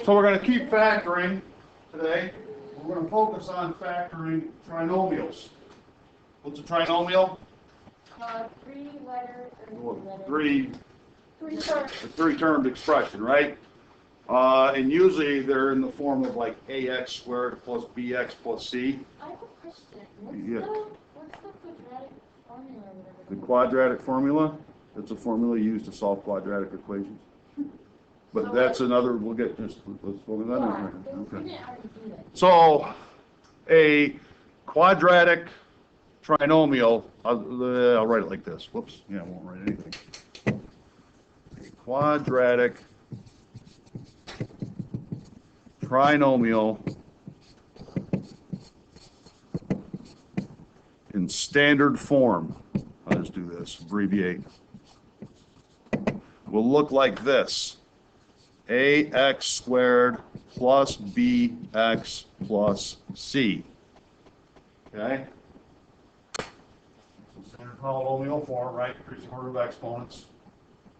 So we're going to keep factoring today. We're going to focus on factoring trinomials. What's a trinomial? 3 letters and Three-termed expression, right? And usually they're in the form of like ax squared plus bx plus c. I have a question. What's the quadratic formula? The quadratic formula, it's a formula used to solve quadratic equations. But So that's what- another, we'll get, let's focus on that. We Okay. didn't already do that. So a quadratic trinomial, I'll write it like this. Whoops, yeah, I won't write anything. A quadratic trinomial in standard form, I'll just do this, abbreviate, will look like this. Ax squared plus bx plus c. Okay? Standard polynomial form, right? Increasing order of exponents.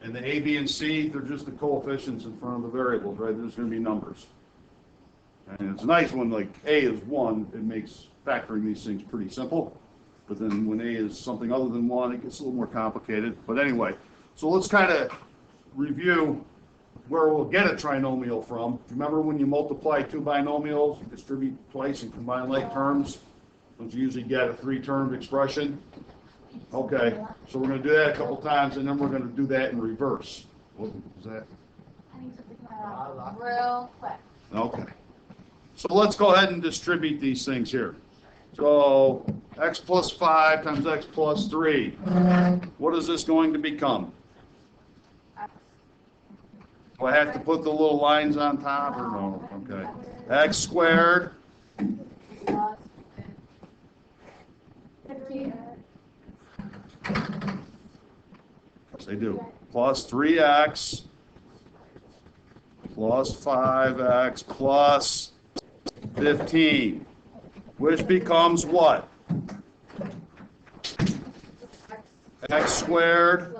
And the a, b, and c, they're just the coefficients in front of the variables, right? There's going to be numbers. And it's nice when like a is 1, it makes factoring these things pretty simple. But then when a is something other than 1, it gets a little more complicated. But anyway, so let's kind of review where we'll get a trinomial from. Remember when you multiply two binomials, you distribute twice and combine like terms? Don't you usually get a 3-termed expression? Okay, so we're going to do that a couple times, and then we're going to do that in reverse. What is that? Real quick. Okay. So let's go ahead and distribute these things here. So x plus 5 times x plus 3. What is this going to become? Do I have to put the little lines on top or no? Okay. X squared Plus 15. yes, they do. Plus 3x plus 5x plus 15, which becomes what? X squared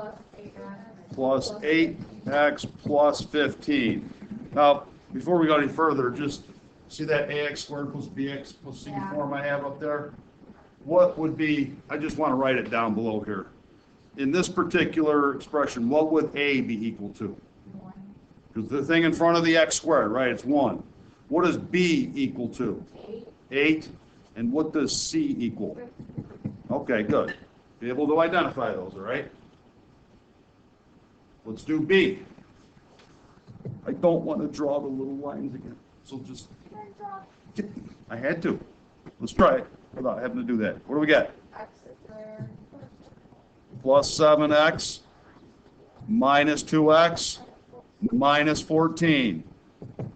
Plus 8. plus 8x plus 15. Now, before we go any further, just see that ax squared plus bx plus c form I have up there? What would be, I just want to write it down below here. In this particular expression, what would a be equal to? 1. Because the thing in front of the x squared, right, it's 1. What does b equal to? 8. 8. And what does c equal? Okay, good. Be able to identify those, all right? Let's do b. I don't want to draw the little lines again, so just, I had to. Let's try it without having to do that. What do we got? X squared. Plus 7x minus 2x minus 14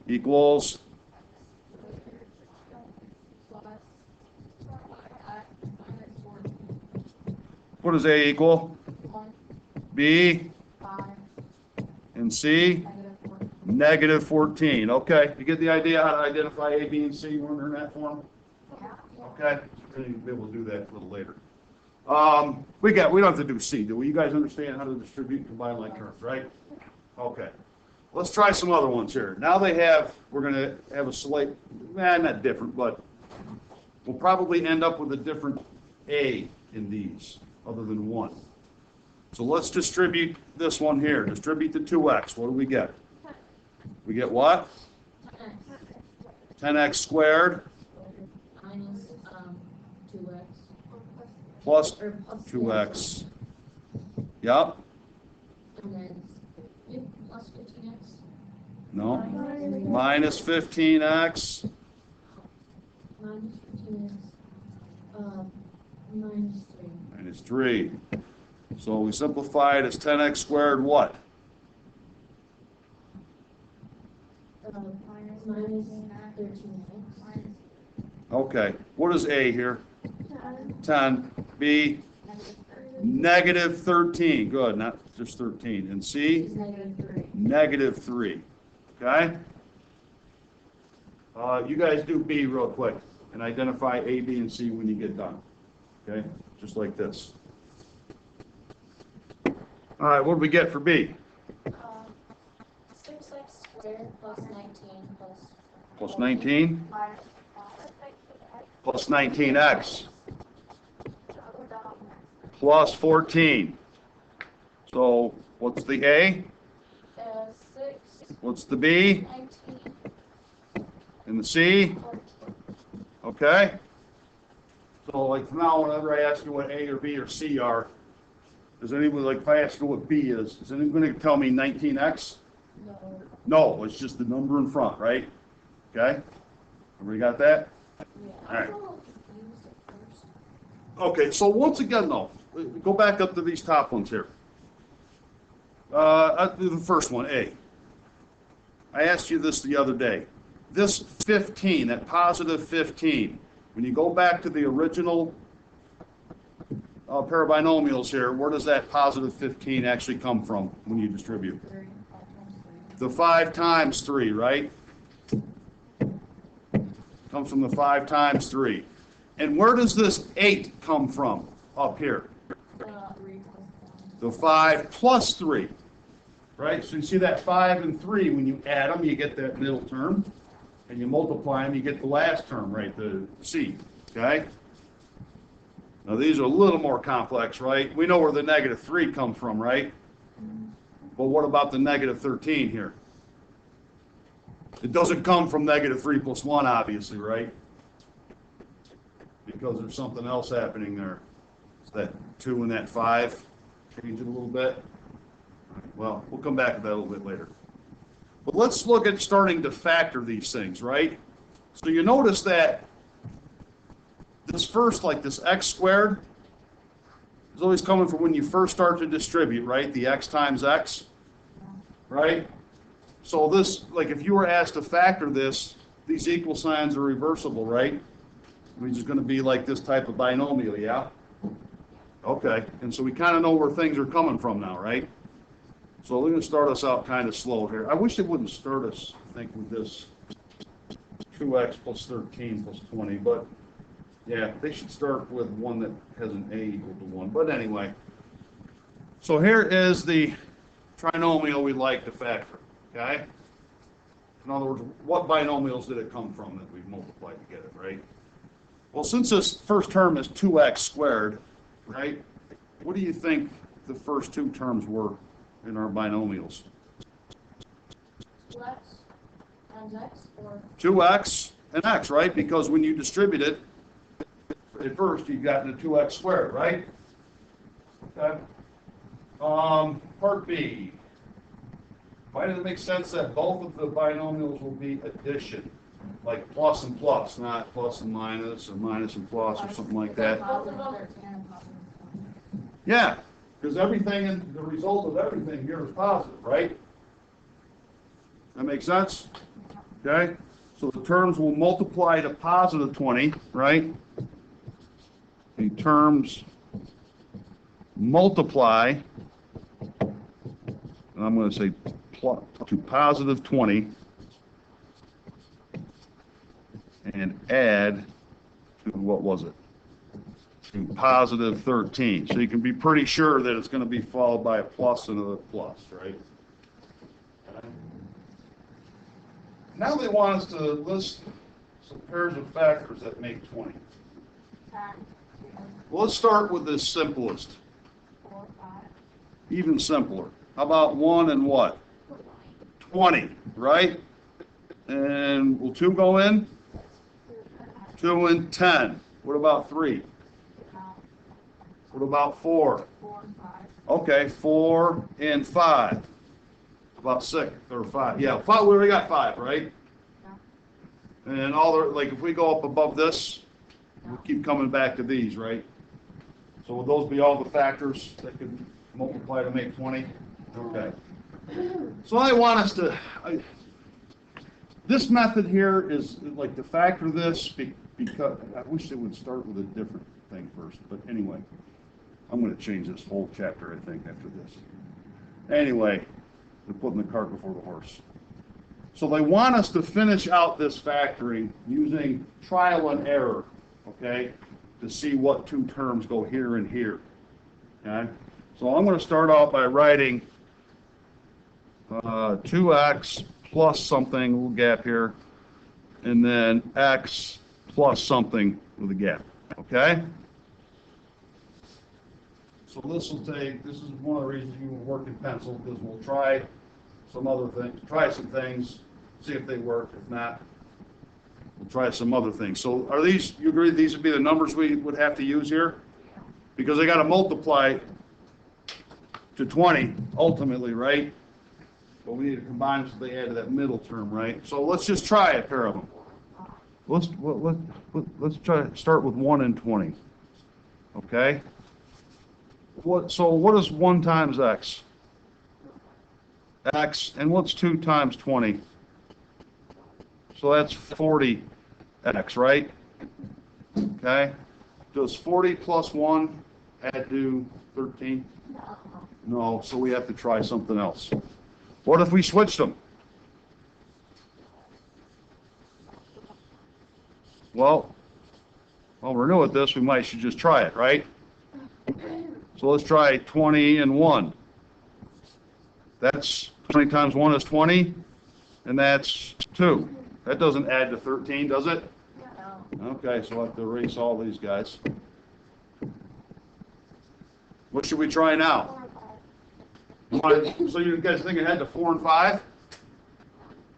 equals, Plus 5x minus 14. what does a equal? 1. B 5. and c? Negative 14. Negative 14. Okay, you get the idea how to identify a, b, and c when they're in that form? Okay, we'll be able to do that a little later. We don't have to do c, do we? You guys understand how to distribute and combine like terms, right? Okay. Let's try some other ones here. Now we're going to have a slight, not different, but we'll probably end up with a different a in these, other than 1. So let's distribute this one here. Distribute the 2x. What do we get? We get what? 10x squared Minus 2x. plus Or plus 2x. Yep. And then plus 15x. No. Minus 15x. Minus 15x. Minus 3. Minus 3. So we simplify it as 10x squared what? Minus 13x. Okay. What is a here? 10. B? Negative 13. Good. Not just 13. And C? Is negative 3. Negative 3. Okay? You guys do B real quick and identify A, B, and C when you get done. Okay? Just like this. All right, what do we get for B? 6x squared plus 19 Plus 19? Plus 19x. Plus 14. So what's the A? 6. What's the B? 19. And the C? 14. Okay? So like from now, whenever I ask you what A or B or C are, does anyone, like if I ask you what B is anyone going to tell me 19x? No. No, it's just the number in front, right? Okay? Everybody got that? Yeah. All right. I'm a little confused at first. Okay, so once again though, go back up to these top ones here. The first one, A. I asked you this the other day. This 15, that positive 15, when you go back to the original pair of binomials here, where does that positive 15 actually come from when you distribute? 3. 5 times 3. The 5 times 3, right? Comes from the 5 times 3. And where does this 8 come from up here? 3 plus 1. The 5 plus 3, right? So you see that 5 and 3, when you add them, you get that middle term. And you multiply them, you get the last term, right, the C, okay? Now these are a little more complex, right? We know where the negative 3 comes from, right? But what about the negative 13 here? It doesn't come from negative 3 plus 1, obviously, right? Because there's something else happening there. It's that 2 and that 5. Change it a little bit. Well, we'll come back to that a little bit later. But let's look at starting to factor these things, right? So you notice that this first, like this x squared, is always coming from when you first start to distribute, right? The x times x, right? So this, like if you were asked to factor this, these equal signs are reversible, right? Which is going to be like this type of binomial, yeah? Okay, and so we kind of know where things are coming from now, right? So we're going to start us out kind of slow here. I wish they wouldn't start us, I think, with this 2x plus 13 plus 20, but yeah, they should start with one that has an a equal to 1. But anyway, so here is the trinomial we like to factor, okay? In other words, what binomials did it come from that we've multiplied to get it, right? Well, since this first term is 2x squared, right, what do you think the first two terms were in our binomials? 2x times x, or 2x and x, right? Because when you distribute it, at first you got the 2x squared, right? Okay. Part B. Why does it make sense that both of the binomials will be addition? Like plus and plus, not plus and minus, or minus and plus, or something like that. positive 13 and positive 20. Yeah, because everything, in the result of everything here is positive, right? That makes sense? Okay? So the terms will multiply to positive 20, right? The terms multiply, and I'm going to say to positive 20, and add to, what was it? To positive 13. So you can be pretty sure that it's going to be followed by a plus and a plus, right? Now they want us to list some pairs of factors that make 20. 10, Well, let's start with the simplest, 4, 5, even simpler. How about 1 and what? 20, right? And will 2 go in? 2 and 10. What about 3? What about 4? 4 and 5. Okay, 4 and 5. About 6 or 5. Yeah, 5. We already got 5, right? Yeah. And all the, like if we go up above this, we'll keep coming back to these, right? So will those be all the factors that could multiply to make 20? Okay. So I want us to, this method here is like to factor this because I wish it would start with a different thing first, but anyway, I'm going to change this whole chapter, I think, after this. Anyway, we're putting the cart before the horse. So they want us to finish out this factoring using trial and error, okay, to see what two terms go here and here. Okay, so I'm going to start off by writing 2x plus something, little gap here, and then x plus something with a gap, okay? So this is one of the reasons you will work in pencil, because we'll try some other things, some things, see if they work. If not, we'll try some other things. So are these, you agree these would be the numbers we would have to use here? Because they got to multiply to 20 ultimately, right? But we need to combine them so they add to that middle term, right? So let's just try a pair of them. Let's try start with 1 and 20. Okay? So what is 1 times x? X, and what's 2 times 20? So that's 40x, right? Okay? Does 40 plus 1 add to 13? No, so we have to try something else. What if we switched them? Well, we're new at this, we should just try it, right? So let's try 20 and 1. That's 20 times 1 is 20, and that's 2. That doesn't add to 13, does it? No. Okay, so I'll have to erase all these guys. What should we try now? So you guys think it had to 4 and 5?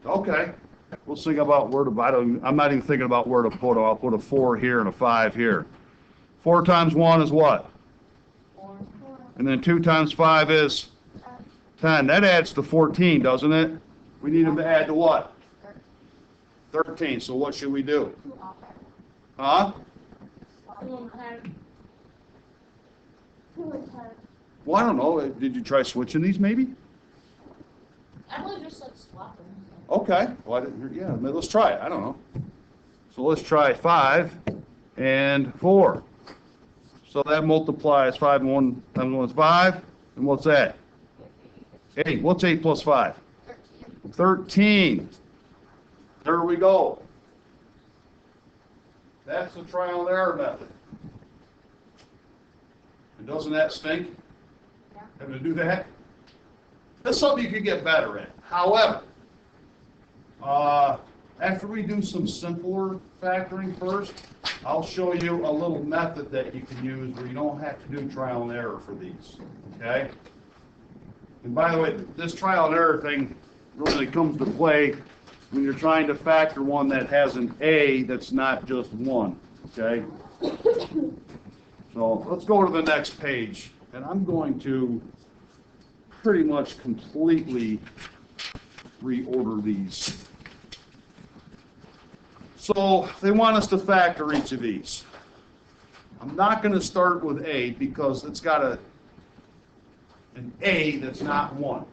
Okay. We'll think about where to, I'm not even thinking about where to put it. I'll put a 4 here and a 5 here. 4 times 1 is what? 4. And then 2 times 5 is 10. That adds to 14, doesn't it? We need them to add to what? 13. So what should we do? Huh? 2 and 10. 2 and 10. Well, I don't know. Did you try switching these maybe? I would just like swap them. Okay. Well, yeah, let's try it. I don't know. So let's try 5 and 4. So that multiplies 5 and 1 times 1 is 5. And what's that? 8. What's 8 plus 5? 13. There we go. That's the trial and error method. And doesn't that stink? Yeah. Having to do that? That's something you could get better at. However, after we do some simpler factoring first, I'll show you a little method that you can use where you don't have to do trial and error for these, okay? And by the way, this trial and error thing really comes to play when you're trying to factor one that has an A that's not just 1, okay? So let's go to the next page, and I'm going to pretty much completely reorder these. So they want us to factor each of these. I'm not going to start with A because it's got an A that's not 1.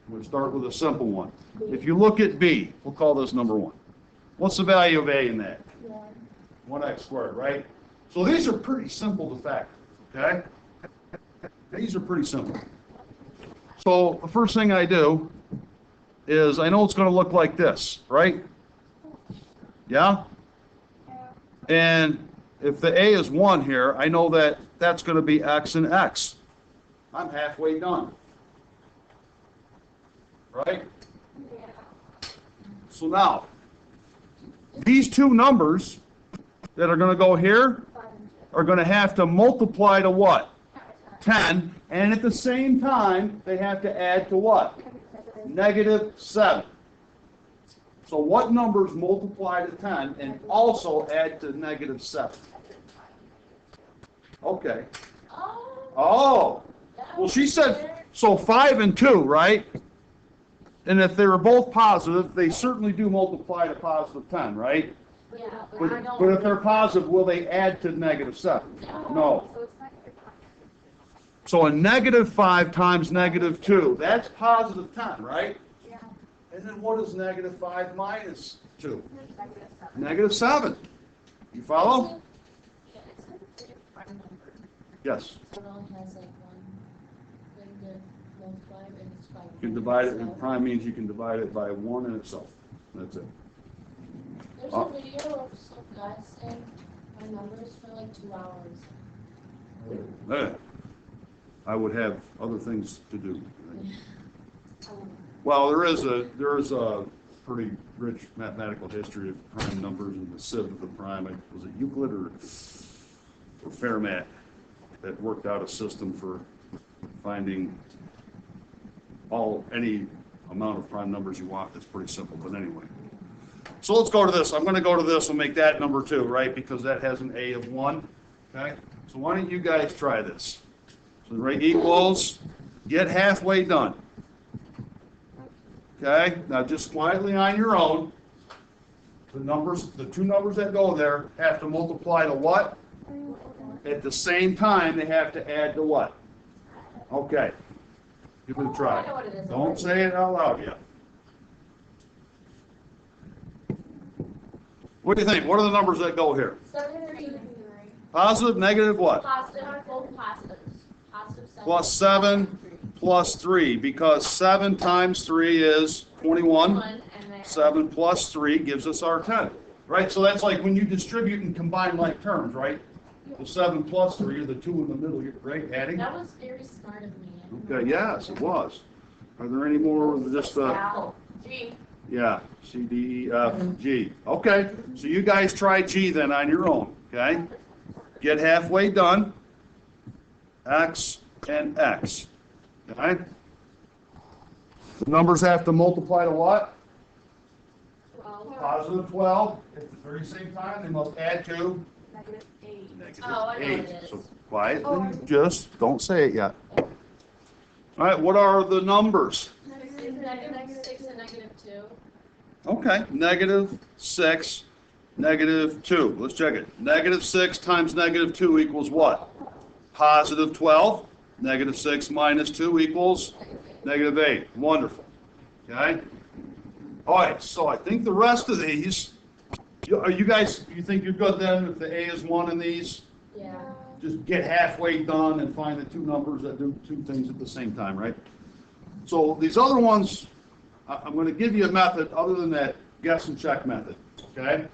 We'll start with a simple one. If you look at B, we'll call this number 1. What's the value of A in that? 1x squared, right? So these are pretty simple to factor, okay? These are pretty simple. So the first thing I do is I know it's going to look like this, right? Yeah? And if the A is 1 here, I know that that's going to be x and x. I'm halfway done. Right? So now, these two numbers that are going to go here are going to have to multiply to what? 10. And at the same time, they have to add to what? -7. So what numbers multiply to 10 and also add to -7? Okay. Oh. Well, she said, so 5 and 2, right? And if they were both positive, they certainly do multiply to positive 10, right? Yeah, But if they're positive, will they add to -7? No. So a -5 times -2, that's positive 10, right? Yeah. And then what is -5 minus 2? -7. You follow? Yeah, it's like a different number. Yes. So it only has like 1. Then the multiply and it's 5. You can divide it, and prime means you can divide it by 1 in itself. That's it. There's a video of some guys saying my numbers for like 2 hours. I would have other things to do. Well, there is a pretty rich mathematical history of prime numbers and the sieve of the prime. Was it Euclid or Fermat that worked out a system for finding any amount of prime numbers you want? That's pretty simple, but anyway. So let's go to this. I'm going to go to this and make that number 2, right? Because that has an A of 1. Okay? So why don't you guys try this? So right equals, get halfway done. Okay? Now just quietly on your own, the two numbers that go there have to multiply to what? At the same time, they have to add to what? Okay. Give it a try. I know what it is. Don't say it out loud yet. What do you think? What are the numbers that go here? 7, 3. Positive, negative, what? Positive, both positives. Positive 7. Plus 7 plus 3, because 7 times 3 is 21. 1, and then 7 plus 3 gives us our 10. Right? So that's like when you distribute and combine like terms, right? The 7 plus 3 are the 2 in the middle, right? Adding? that was very smart of me. Okay, yes, it was. Are there any more? Just G. yeah, C, D, E, F, G. Okay, so you guys try G then on your own, okay? Get halfway done. X and X, okay? The numbers have to multiply to what? 12. Positive 12. At the very same time, they must add to Negative 8. negative Oh, I know 8. what it is. So quietly, just don't say it yet. All right, what are the numbers? Negative 6 and negative 2. Okay, negative 6, negative 2. Let's check it. Negative 6 times negative 2 equals what? Positive 12. Negative 6 minus 2 equals negative 8. Wonderful. Okay? All right, so I think the rest of these, you think you're good then if the A is 1 in these? Yeah. Just get halfway done and find the two numbers that do two things at the same time, right? So these other ones, I'm going to give you a method other than that guess and check method, okay?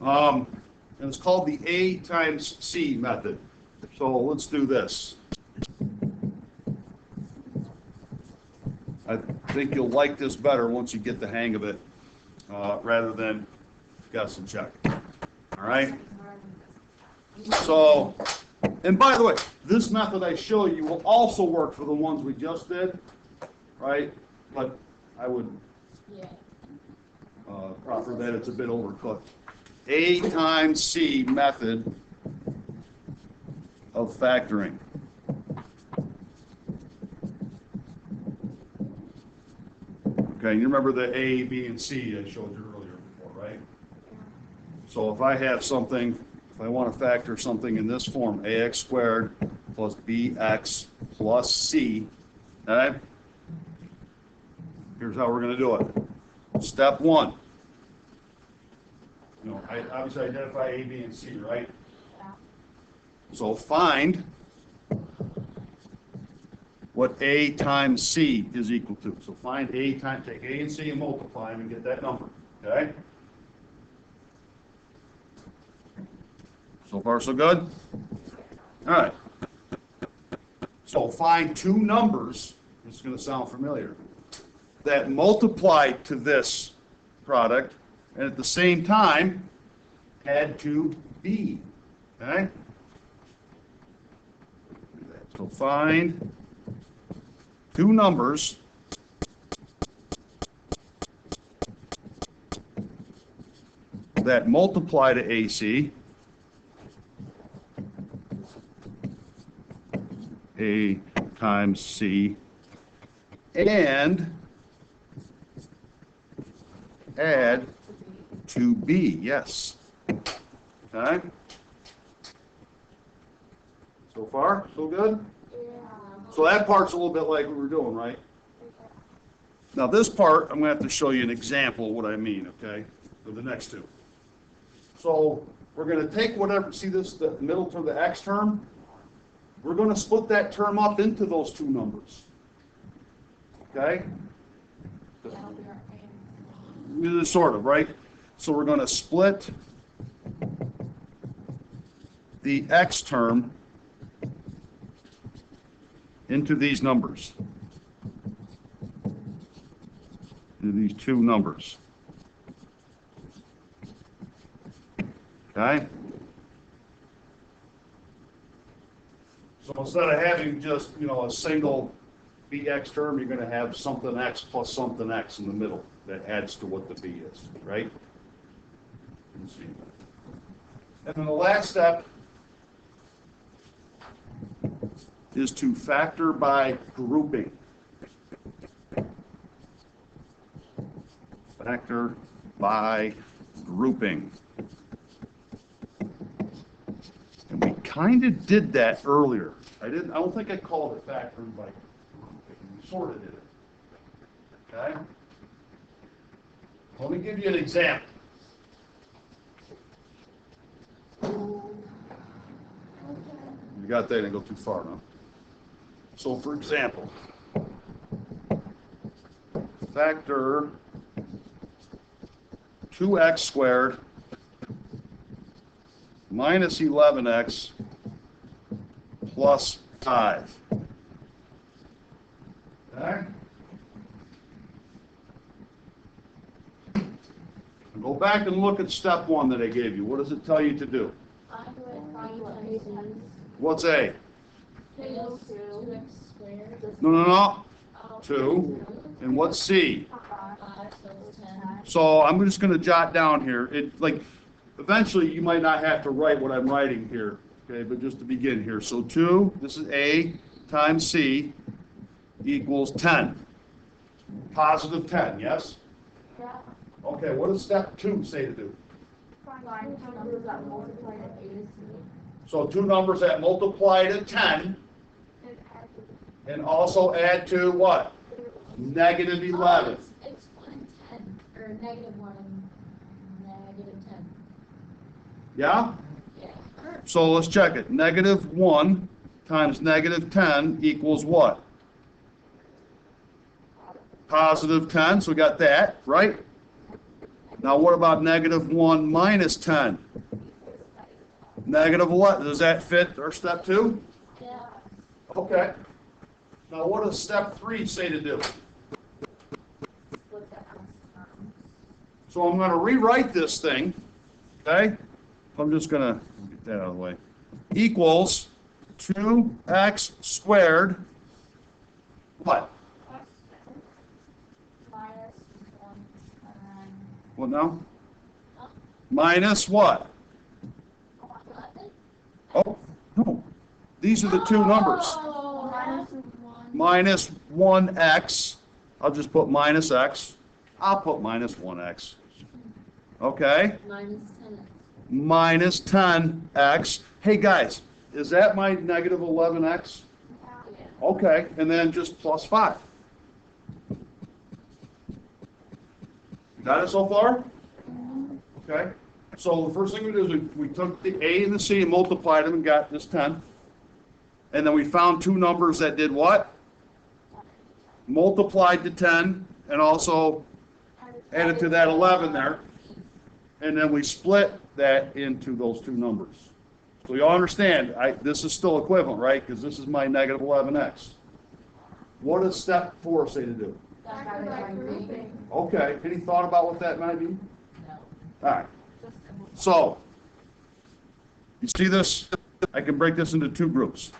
And it's called the A times C method. So let's do this. I think you'll like this better once you get the hang of it, rather than guess and check. All right? So, and by the way, this method I show you will also work for the ones we just did, right? But I would Yeah. proffer that it's a bit overcooked. A times C method of factoring. Okay, you remember the A, B, and C I showed you earlier before, right? So if I have something, if I want to factor something in this form, ax squared plus bx plus c, okay? Here's how we're going to do it. Step 1. I obviously identify A, B, and C, right? Yeah. So find what A times C is equal to. So find A times, take A and C and multiply them and get that number, okay? So far, so good? All right. So find two numbers, this is going to sound familiar, that multiply to this product and at the same time add to B, okay? So find two numbers that multiply to AC, A times C, and add to B, yes. Okay? So far, so good? So that part's a little bit like we were doing, right? Now this part, I'm going to have to show you an example of what I mean, okay, for the next two. So we're going to take whatever, see this, the middle term, the x term? We're going to split that term up into those two numbers. Okay? Sort of, right? So we're going to split the x term into these numbers. these two numbers. Okay? So instead of having just, a single bx term, you're going to have something x plus something x in the middle that adds to what the b is, right? Let's see. And then the last step is to factor by grouping. Factor by grouping. And we kind of did that earlier. I don't think I called it factoring by grouping. We sort of did it. Okay? Let me give you an example. You got that? Didn't go too far, no? So, for example, factor 2x squared minus 11x plus 5. Okay? Go back and look at step 1 that I gave you. What does it tell you to do? What's A? 2x squared. No. 2. And what's C? 5, so it's 10. So I'm just going to jot down here. Eventually you might not have to write what I'm writing here, okay? But just to begin here. So 2, this is A times C equals 10. Positive 10, yes? Yeah. Okay, what does step 2 say to do? Find two numbers that multiply to A to C. So 2 numbers that multiply to 10 And add to and also add to what? Negative 11. It's 1 and 10, or negative 1 and negative 10. Yeah? Yeah. So let's check it. Negative 1 times negative 10 equals what? Positive 10, so we got that, right? Now what about negative 1 minus 10? Negative 11. Does that fit our step 2? Yeah. Okay. Now what does step 3 say to do? split that out. So I'm going to rewrite this thing, okay? I'm just going to get that out of the way. Equals 2x squared, what? Minus 1 and What now? Minus what? Oh, no. These are the two numbers. Oh, minus minus 1. Minus 1x. I'll just put minus x. I'll put minus 1x. Okay? minus 10x. Minus 10x. Hey, guys, is that my negative 11x? Yeah. Okay, and then just plus 5. Got it so far? Okay. So the first thing we did is we took the A and the C and multiplied them and got this 10. And then we found two numbers that did what? Multiplied to 10 and also added to that 11 there. And then we split that into those two numbers. So you all understand, this is still equivalent, right? Because this is my negative 11x. What does step 4 say to do? Factor by grouping. Okay, any thought about what that might mean? No. All right. So, you see this? I can break this into two groups.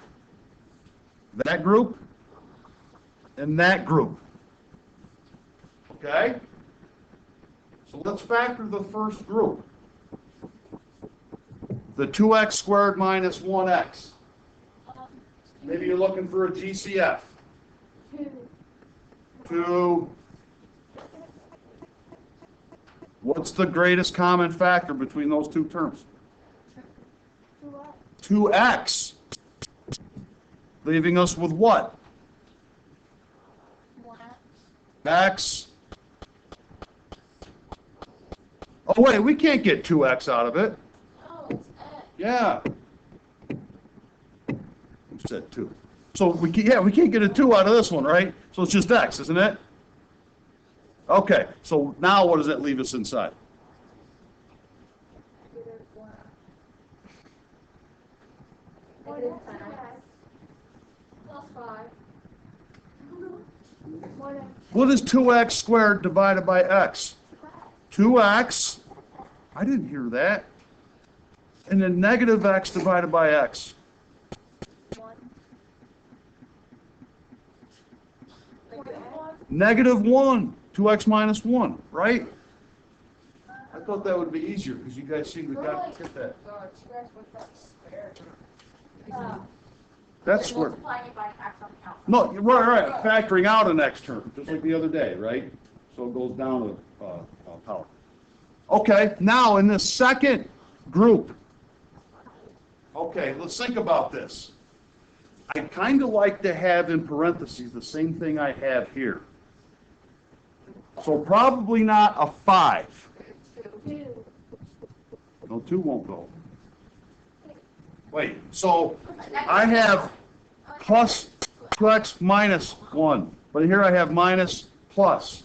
That group and that group. Okay? So let's factor the first group. The 2x squared minus 1x. Maybe you're looking for a GCF. 2. What's the greatest common factor between those two terms? 2x. Leaving us with what? X. Oh, wait, we can't get 2x out of it. Oh, it's x. Yeah. Who said 2? So, we can't get a 2 out of this one, right? So it's just x, isn't it? Okay, so now what does that leave us inside? Plus 5. What is 2x squared divided by x? 2x, I didn't hear that. And then negative x divided by x. Negative 1, 2x minus 1, right? I thought that would be easier because you guys seem to get that. That's squared. No, right. Factoring out an x term, just like the other day, right? So it goes down a power. Okay, now in the second group. Okay, let's think about this. I kind of like to have in parentheses the same thing I have here. So probably not a 5. No, 2 won't go. Wait, so I have plus 2x minus 1. But here I have minus plus.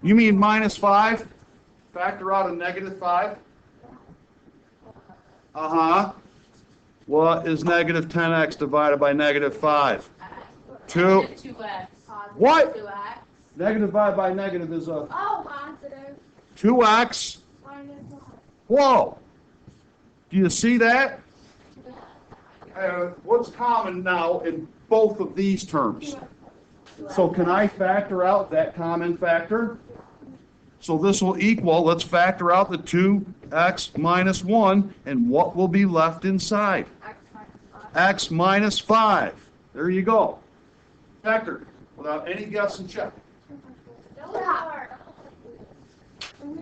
You mean minus 5? Factor out a negative 5? Uh-huh. What is negative 10x divided by negative 5? 2. 2x. What? 2x. Negative divided by negative is a Oh, positive. 2x. Minus 1. Whoa. Do you see that? What's common now in both of these terms? So can I factor out that common factor? So this will equal, let's factor out the 2x minus 1, and what will be left inside? X minus 5. There you go. Factor, without any guess and check. No,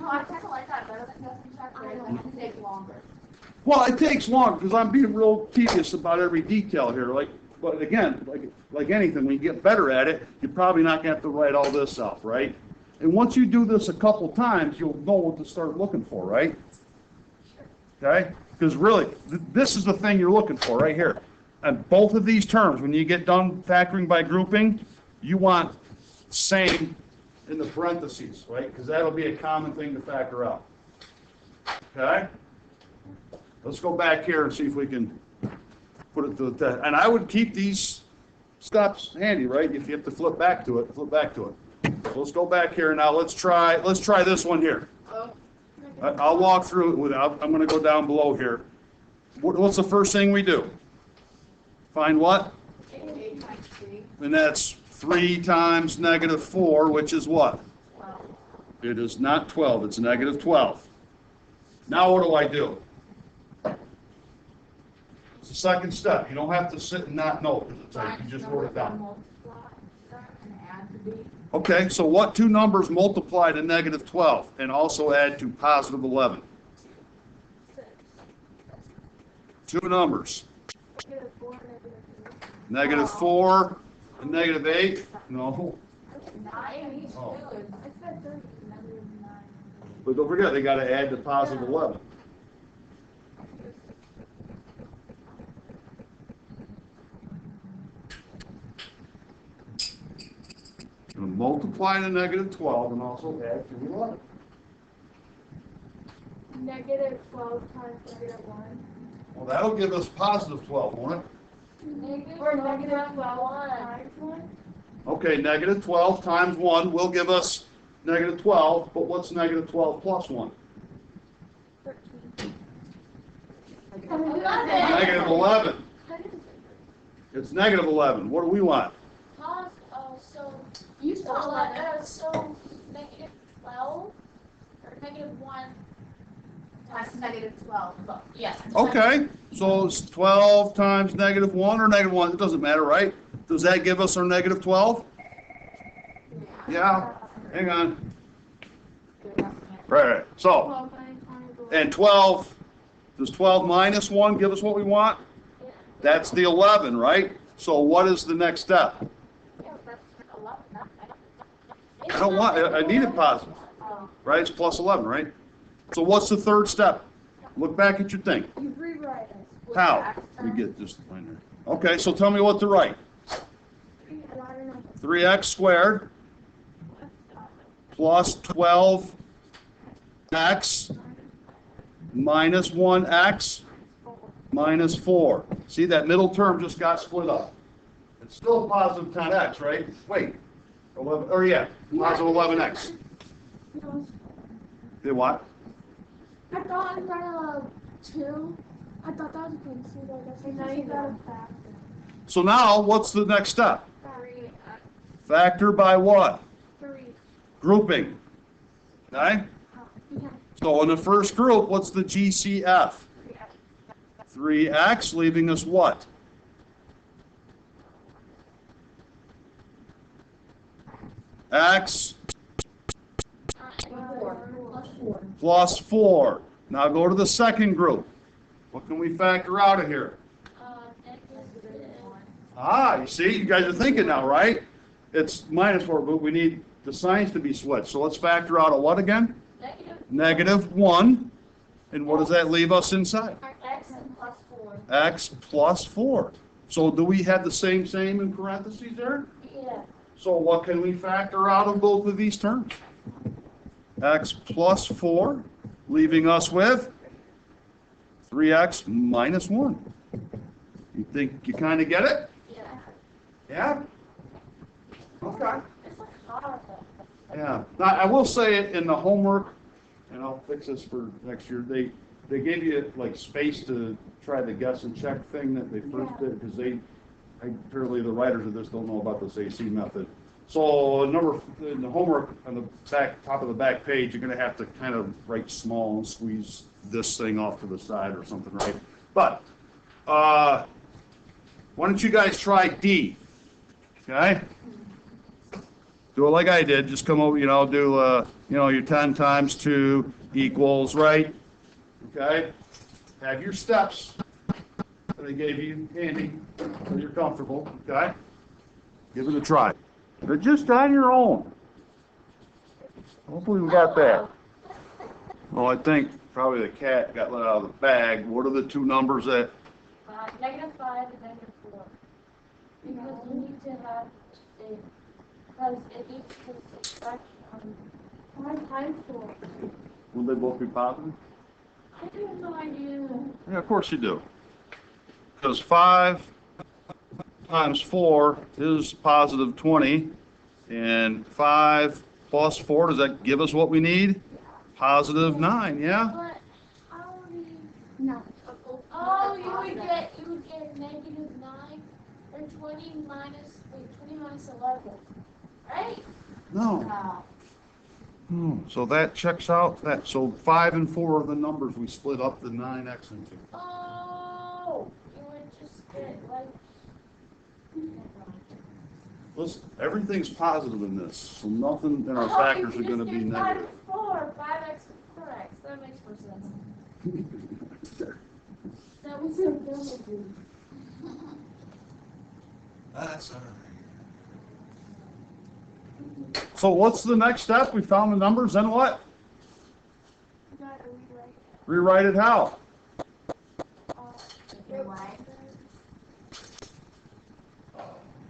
I kind of like that better than guessing check, but it can take longer. Well, it takes long because I'm being real tedious about every detail here. But again, like anything, when you get better at it, you're probably not going to have to write all this out, right? And once you do this a couple times, you'll know what to start looking for, right? Okay? Because really, this is the thing you're looking for right here. And both of these terms, when you get done factoring by grouping, you want same in the parentheses, right? Because that'll be a common thing to factor out. Okay? Let's go back here and see if we can put it to the test. And I would keep these steps handy, right? If you have to flip back to it, flip back to it. So let's go back here now. Let's try this one here. I'll walk through it without. I'm going to go down below here. What's the first thing we do? Find what? And that's 3 times negative 4, which is what? 12. It is not 12. It's negative 12. Now what do I do? It's the second step. You don't have to sit and not know because it's like you just wrote it down. Okay, so what 2 numbers multiply to negative 12 and also add to positive 11? 2 numbers. Negative 4 and negative 8? No. 9. Oh. I said 30. Negative 9. But don't forget, they got to add to positive 11. Going to multiply to negative 12 and also add to 11. Negative 12 times negative 1. Well, that'll give us positive 12, won't it? Or negative 12 times 1. Okay, negative 12 times 1 will give us negative 12, but what's negative 12 plus 1? 13. Negative 11. It's negative 11. What do we want? So you so negative 12 or negative 1 Times negative 12. Yes. Okay, so it's 12 times negative 1 or negative 1. It doesn't matter, right? Does that give us our negative 12? Yeah. Hang on. Right. So, 12 times 1. and 12, does 12 minus 1 give us what we want? That's the 11, right? So what is the next step? I don't want, I need it positive, right? It's plus 11, right? So what's the third step? Look back at your thing. You rewrite it. How? We get this line there. Okay, so tell me what to write. 3x squared plus 12x minus 1x minus 4. See, that middle term just got split up. It's still positive 10x, right? Wait, 11, or yeah, positive 11x. Did what? I thought I got a 2. I thought that was good, so I guess now you got a factor. So now, what's the next step? 3. Factor by what? 3. Grouping. Okay? Yeah. So in the first group, what's the GCF? 3x, leaving us what? X plus 4. Now go to the second group. What can we factor out of here? Ah, you see, you guys are thinking now, right? It's minus 4, but we need the signs to be switched. So let's factor out a what again? Negative 1. And what does that leave us inside? X plus 4. X plus 4. So do we have the same in parentheses there? Yeah. So what can we factor out of both of these terms? X plus 4, leaving us with 3x minus 1. You think you kind of get it? Yeah. Yeah? Okay. It's like hard. Yeah. Now, I will say it in the homework, and I'll fix this for next year, they gave you like space to try the guess and check thing that they first did, because apparently the writers of this don't know about this AC method. So in the homework on the top of the back page, you're going to have to kind of write small and squeeze this thing off to the side or something, right? But why don't you guys try D? Okay? Do it like I did. Just come over, do your 10 times 2 equals, right? Okay? Have your steps that I gave you handy so you're comfortable, okay? Give it a try. But just on your own. Hopefully we got that. Well, I think probably the cat got let out of the bag. What are the two numbers that? Negative 5 and negative 4. Because we need to have it, because it needs to subtract 5 times 4. Will they both be positive? I have no idea. Yeah, of course you do. Because 5 times 4 is positive 20, and 5 plus 4, does that give us what we need? Positive 9, yeah? But how do you? No. Oh, you would get negative 9 or 20 minus 11, right? No. So that checks out that. So 5 and 4 are the numbers we split up the 9x into. Oh, you would just get like. Listen, everything's positive in this, so nothing in our factors are going to be negative. 5x, 4x. That makes more sense. That was so dumb. That's all right. So what's the next step? We found the numbers, then what? You gotta Rewrite it how?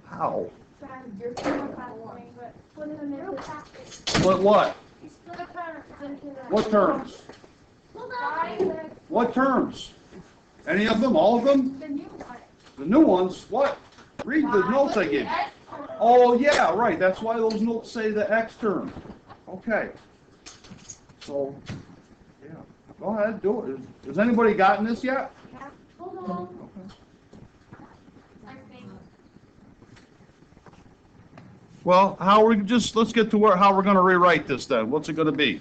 How? What what? What terms? What terms? Any of them? All of them? The new ones? What? Read the notes I gave you. Oh, yeah, right. That's why those notes say the X term. Okay. So, yeah. Go ahead, do it. Has anybody gotten this yet? Hold on. Okay. I Well, let's get to how we're going to rewrite this then. What's it going to be?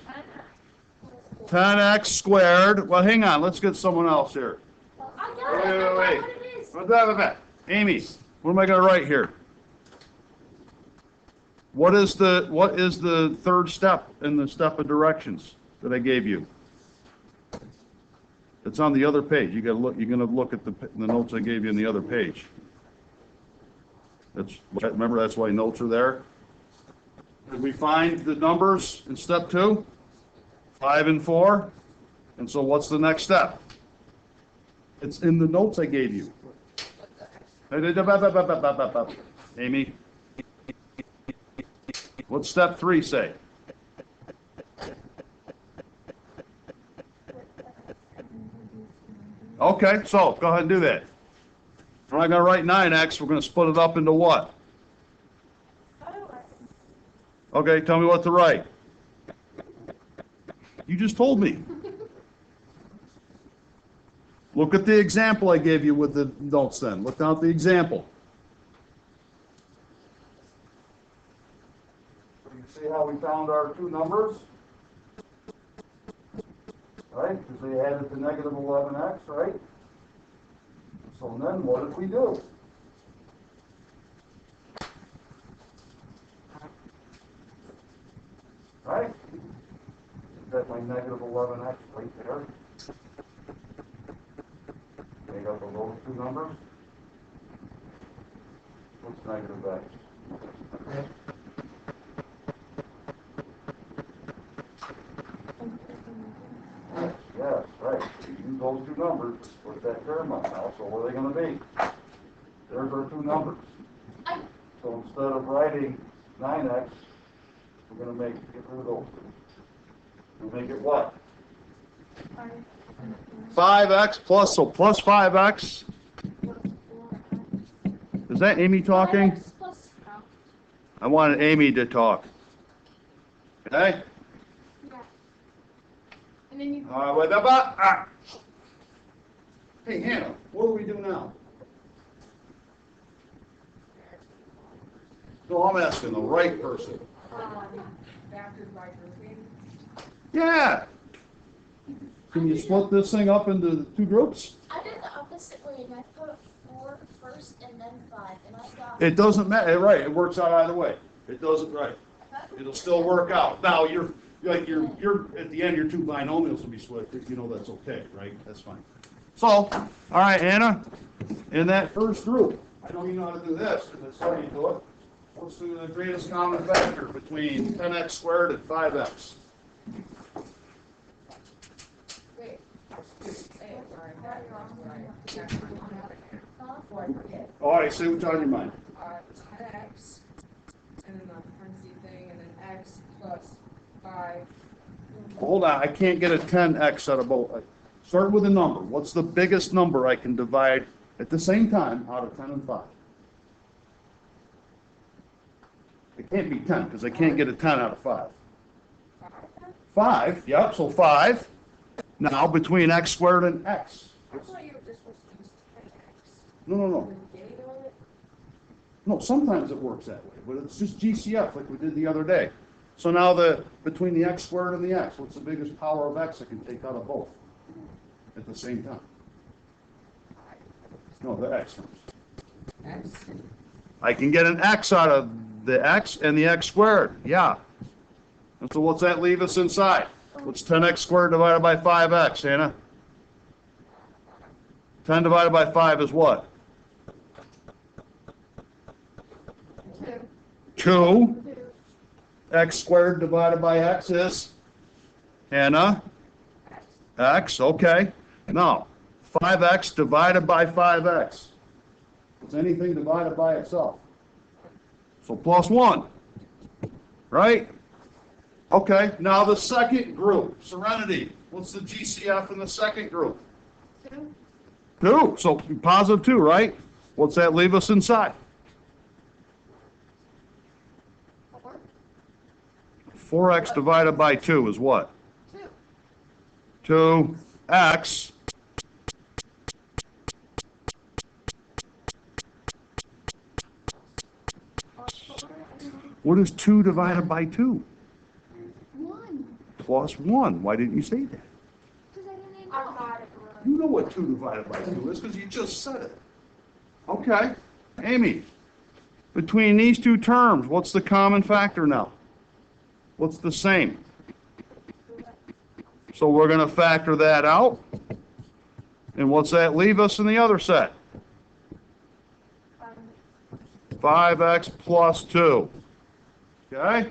10x squared. Well, hang on. Let's get someone else here. got it. I know what it is. Amy, what am I going to write here? What is the third step in the step of directions that I gave you? It's on the other page. You're going to look at the notes I gave you on the other page. Remember, that's why notes are there. Did we find the numbers in step 2? 5 and 4. And so what's the next step? It's in the notes I gave you. Amy, what's step 3 say? Okay, so go ahead and do that. We're not gonna write 9x, we're gonna split it up into what? Okay, tell me what to write. You just told me. Look at the example I gave you with the notes then. Look down at the example. You see how we found our two numbers? Right? Because they added the negative 11x, right? So then what did we do? Right? Got my negative 11x right there. Make up of those two numbers. What's negative x? Yes, right. You use those two numbers to split that term up now. So what are they going to be? There's our two numbers. So instead of writing 9x, we're going to get rid of those two. We'll make it what? 5x plus, so plus 5x. Is that Amy talking? I wanted Amy to talk. Okay? And then you. Hey, Hannah, what do we do now? No, I'm asking the right person. Factors by grouping. Yeah. Can you split this thing up into two groups? I did the opposite way, and I put 4 first and then 5, and I got. It doesn't matter, right, it works out either way. It doesn't, right. It'll still work out. Now, you're at the end, your two binomials will be split, you know that's okay, right? That's fine. So, all right, Anna, in that first group, I know you know how to do this, because it's how you do it. What's the greatest common factor between 10x squared and 5x? Wait. All right, say what's on your mind. 10x, and then the parentheses thing, and then x plus 5. Hold on, I can't get a 10x out of both. Start with a number. What's the biggest number I can divide at the same time out of 10 and 5? It can't be 10, because I can't get a 10 out of 5. 5, yep, so 5. Now, between x squared and x. I thought you were just supposed to use 10x. No. No, sometimes it works that way, but it's just GCF like we did the other day. So now between the x squared and the x, what's the biggest power of x I can take out of both at the same time? No, the x terms. X. I can get an x out of the x and the x squared, yeah. And so what's that leave us inside? What's 10x squared divided by 5x, Anna? 10 divided by 5 is what? 2. X squared divided by x is? Anna? X, okay. Now, 5x divided by 5x. Is anything divided by itself? So plus 1, right? Okay, now the second group, Serenity. What's the GCF in the second group? 2, so positive 2, right? What's that leave us inside? 4x divided by 2 is what? 2x. What is 2 divided by 2? 1. Plus 1. Why didn't you say that? Because I didn't I know. got it wrong. You know what 2 divided by 2 is because you just said it. Okay. Amy, between these two terms, what's the common factor now? What's the same? So we're going to factor that out. And what's that leave us in the other set? 5x plus 2. Okay?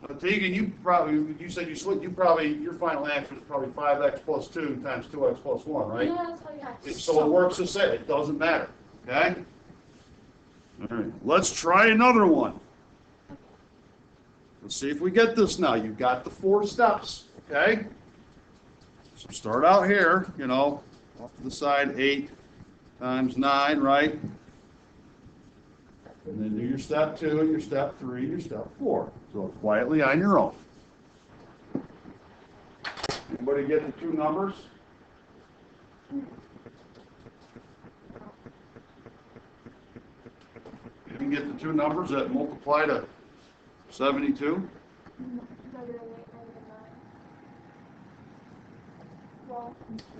Now, Tegan, you said you split, your final answer is probably 5x plus 2 times 2x plus 1, right? Yeah, that's what I got. So it works the same. It doesn't matter. Okay? All right. Let's try another one. Let's see if we get this now. You've got the 4 steps. Okay? So start out here, off to the side, 8, times 9, right? And then do your step 2, your step 3, your step 4. So quietly on your own. Anybody get the two numbers? You can get the two numbers that multiply to 72? Well,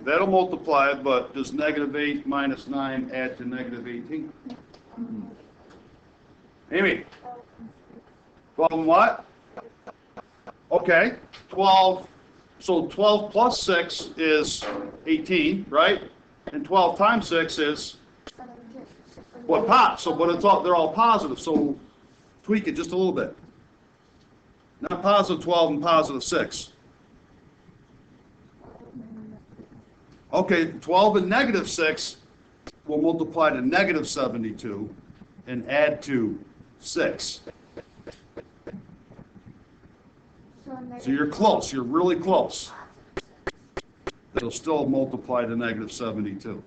That'll multiply it, but does -8 minus 9 add to -18? Amy? 12 and what? Okay, 12. So 12 plus 6 is 18, right? And 12 times 6 is what? So, but it's all, they're all positive, so tweak it just a little bit. Not positive 12 and positive 6. Okay, 12 and negative 6 will multiply to -72 and add to 6. So you're close, you're really close. It'll still multiply to -72.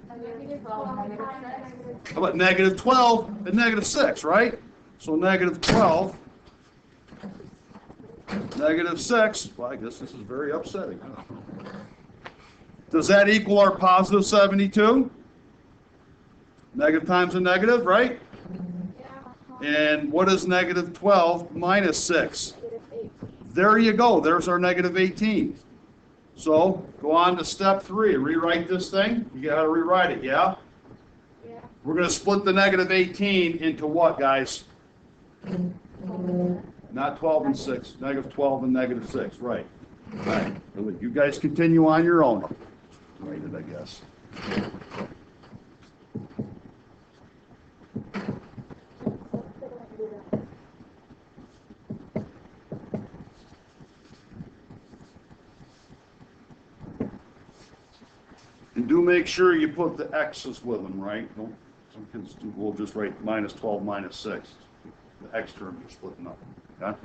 How about -12 and -6, right? So -12, -6, well, I guess this is very upsetting. Does that equal our positive 72? Negative times a negative, right? And what is -12 minus 6? There you go, there's our -18. So, go on to step 3, rewrite this thing. You gotta rewrite it, yeah? yeah. We're gonna split the -18 into what, guys? Not 12 and 6, -12 and -6, right. Right. You guys continue on your own. Write it, I guess. And do make sure you put the x's with them, right? Don't, some kids will just write -12 minus 6. The x term you're splitting up, okay?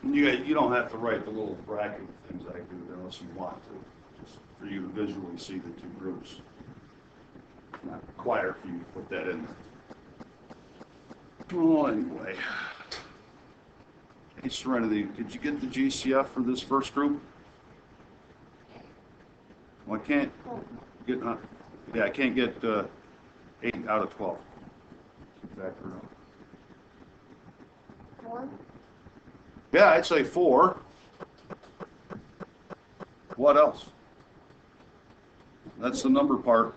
You don't have to write the little bracket things I do there unless you want to, just for you to visually see the two groups. It's not required for you to put that in there. Well, anyway. Hey, Serenity, did you get the GCF for this first group? Well, I can't get, yeah, I can't get 8 out of 12. Factor out. 4? Yeah, I'd say 4. What else? That's the number part.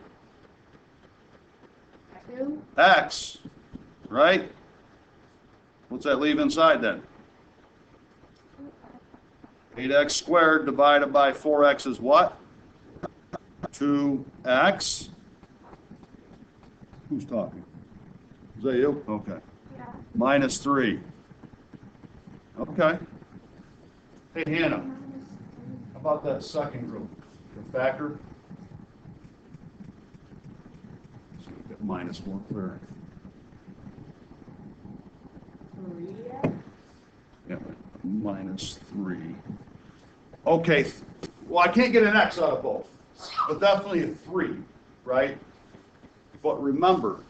2? X, right? What's that leave inside then? 8x squared divided by 4x is what? 2x. Who's talking? Is that you? Okay. Yeah. Minus 3. Okay. Hey, Hannah, how about that second group? The factor? So we get -1 clear. 3x? Yeah, -3. Okay, well, I can't get an x out of both, but definitely a 3, right? But remember,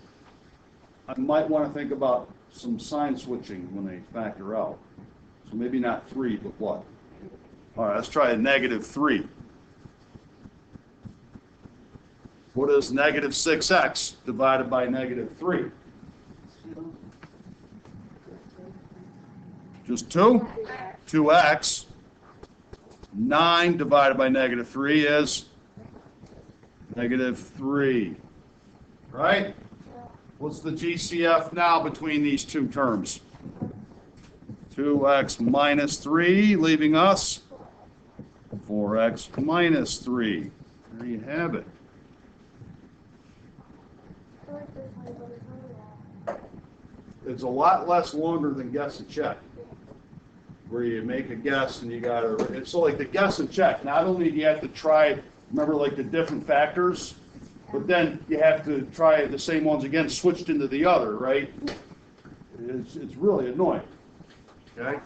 I might want to think about some sign switching when they factor out. So maybe not 3, but what? All right, let's try a -3. What is -6x divided by -3? Just 2? 2x. 9 divided by -3 is -3. Right? What's the GCF now between these two terms? 2x minus 3, leaving us 4x minus 3. There you have it. It's a lot less longer than guess and check, where you make a guess and you gotta, it's so like the guess and check, not only do you have to try, remember like the different factors, but then you have to try the same ones again switched into the other, right? It's really annoying, okay?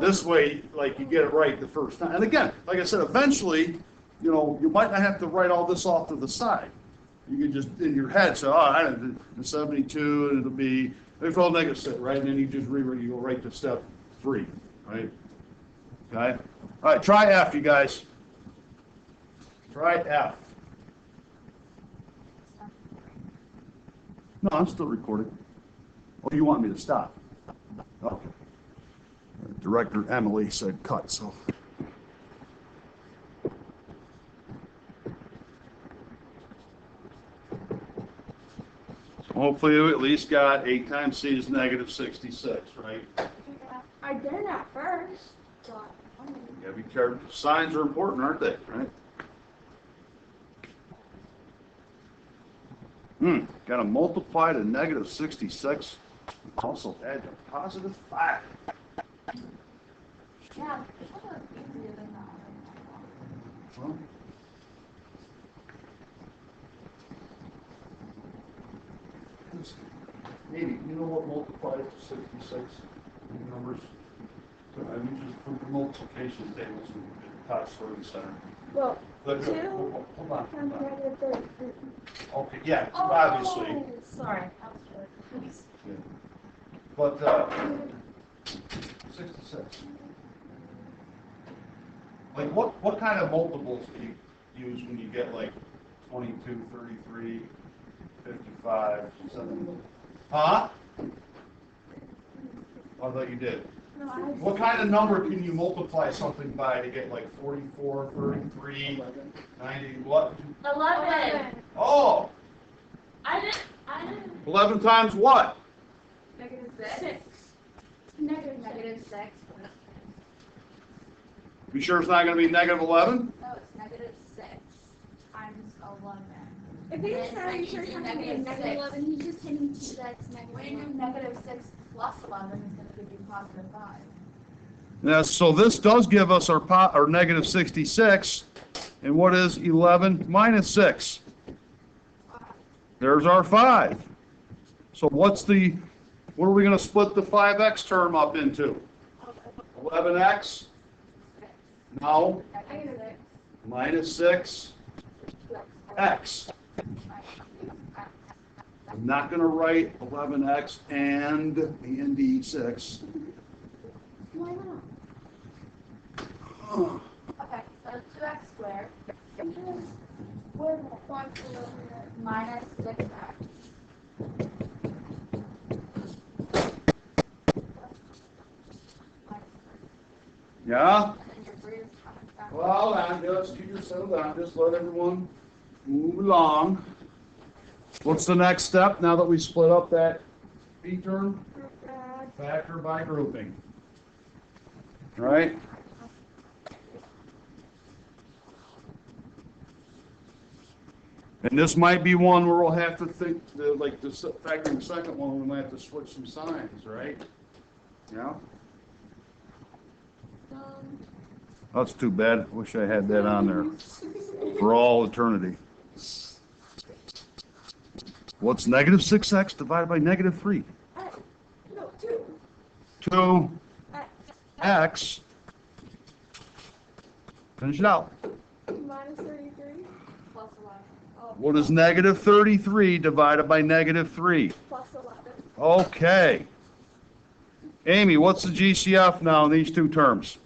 This way, like, you get it right the first time. And again, like I said, eventually, you know, you might not have to write all this off to the side. You can just, in your head, say, oh, I did the 72, and it'll be, it's all negative 6, right? And then you just rewrite, you go right to step 3, right? Okay? All right, try F, you guys. Try F. No, I'm still recording. Oh, you want me to stop? Okay. Director Emily said cut, so. Hopefully you at least got 8 times C is negative 66, right? I did at first, but You gotta be careful. Signs are important, aren't they, right? Gotta multiply to negative 66. Also add to positive 5. Yeah, it's a little easier than that. Well, maybe, you know what multiplies to 66 in numbers? So I mean, just put the multiplication tables in the top sorting center. well, But, 2 hold on. times negative 33. Okay, yeah, obviously. Oh, sorry, I was really confused. Yeah. But, 66. Like, what kind of multiples do you use when you get like 22, 33, 55, 70? Huh? I thought you did. No, I What kind of number can you multiply something by to get like 44, 33, 90, what? 11. Oh, I didn't. 11 times what? Negative 6. Negative 6. You sure it's not going to be negative 11? No, it's negative 6 times 11. If he's Yes, trying I to do turn negative negative six. 11, he's just hitting 2 that's When you do negative 1. negative 6 plus 11, it's going to give you positive 5. Yeah, so this does give us our negative 66. And what is 11 minus 6? There's our 5. So what are we going to split the 5x term up into? 11x? No. Negative 6. Minus 6x. I'm not going to write 11x and the ND6. Why not? Okay, so 2x squared Where the fuck is it? minus 6x. Yeah? And then your 3 is coming back. Well, let's keep your settle down. Just let everyone move along. What's the next step now that we split up that B term? Factor by grouping. Right? And this might be one where we'll have to think, like the factor in the second one, we might have to switch some signs, right? Yeah? That's too bad. Wish I had that on there for all eternity. What's negative 6x divided by negative 3? No, 2. 2x. Finish it out. Minus 33. Plus 11. Oh, What is negative 33 divided by negative 3? Plus 11. Okay. Amy, what's the GCF now in these two terms?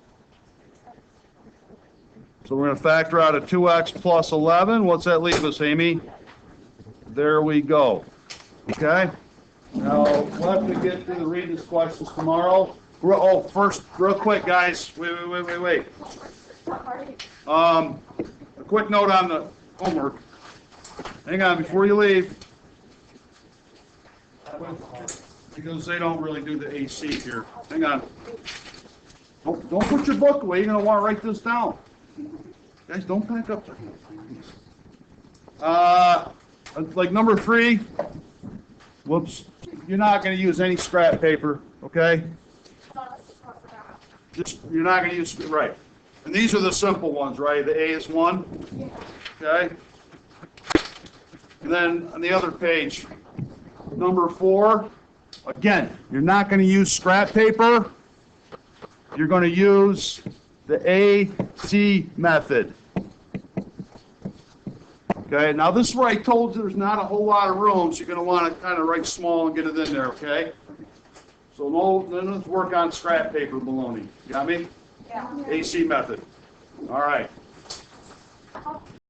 So we're going to factor out a 2x plus 11. What's that leave us, Amy? There we go. Okay? Now, we'll have to get to the reading questions tomorrow. Oh, first, real quick, guys. Wait. A quick note on the homework. Hang on, before you leave. Because they don't really do the AC here. Hang on. Don't put your book away. You're going to want to write this down. Guys, don't pack up. Like number 3. Whoops. You're not going to use any scrap paper, okay? You're not going to use, right. And these are the simple ones, right? The A is 1, okay? And then on the other page, number 4, again, you're not going to use scrap paper. you're going to use the AC method. Okay, now this is where I told you there's not a whole lot of room, so you're going to want to kind of write small and get it in there, okay? So let's work on scrap paper baloney. Got me? Yeah. AC method. All right.